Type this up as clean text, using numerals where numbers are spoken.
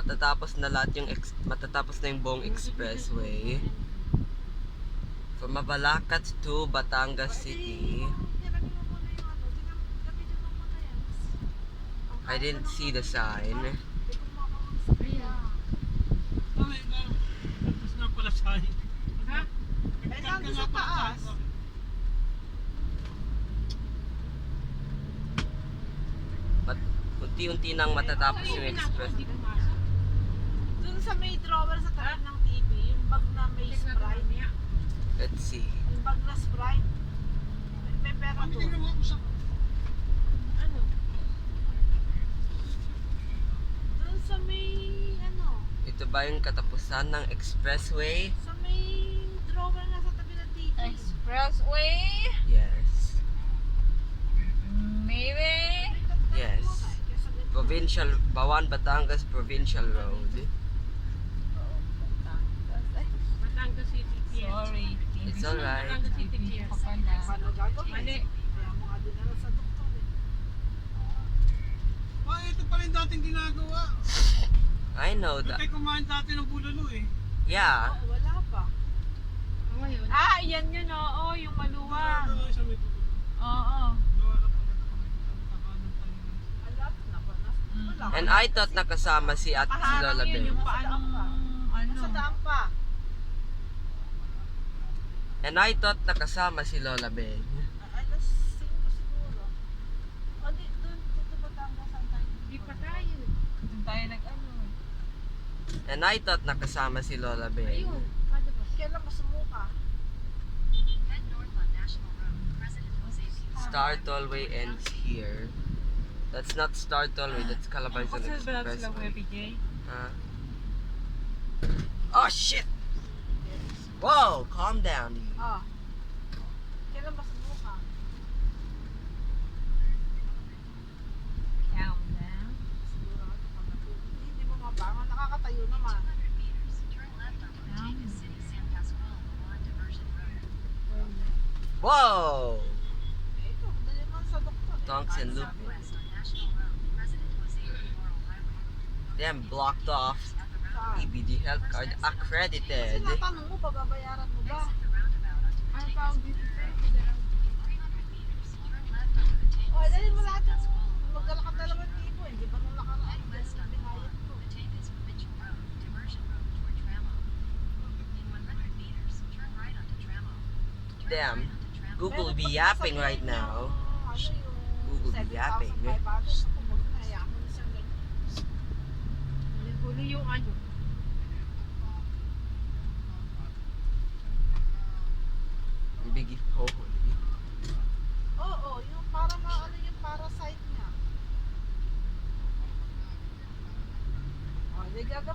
matatapos na lahat yung matatapos na yung buong expressway. From Mabalacat to Batangas City. I didn't see the sign. But unti-unti nang matatapos yung express. Dun sa may drawer sa tabi ng TV, yung bag na may Sprite. Let's see. Yung bag na Sprite. May pera doon. Ano? Dun sa may ano? Ito ba yung katapusan ng expressway? Sa may drawer na sa tabi ng TV. Expressway? Yes. Maybe? Yes. Provincial, Bawan, Batangas Provincial Road. Batangas City Pier. Sorry. It's alright. Batangas City Pier. Paano gagawin? Mali. Kaya mga dinala sa doktor eh. Ito pala yung dating ginagawa. I know that. Kaya kumain dati ng bulalo eh. Yeah. Oo, wala pa. Ngayon. Ah, yan yun, oo. Yung maluwang. Sa may tulog. Oo. Gawa lang pala ito kami ng takanang talingan. Alam na ba? Wala. And I thought nakasama si At si Lola Kaharang yun, Beng. yung paanong, ano. Nasa daan pa. And I thought nakasama si Lola Beng. Alas 5 siguro. O di, doon, dito Batangas ang tayo. Di pa tayo. Doon tayo nag-ano. And I thought nakasama si Lola Beng. Ayun. Kada ba? Kailan masumuka? Star Tollway ends here. That's not Star Tollway, that's Calabarzon Kasi ba sila Expressway. PJ? Huh? Oh shit! Whoa! Calm down. Ah. Kailan masumuka? Count down. Siguro ako pag natulog. Hindi mo mabangon. Nakakatayo naman. Whoa! Eh, ito, dali man sa doktor. Tonks and loop. Damn, blocked off. EBD health card accredited. Tinatanong mo, babayaran mo ba? Ano tawag dito? O, dali mo lahat yung magdala ka 2,000. Hindi ba nung nakaraan? Binayad ko. Damn, Google be yapping right now. Google be yapping. Huli yung ano. Biggie Holy. Oo, yung para maano yung parasite niya. O, di gagamit.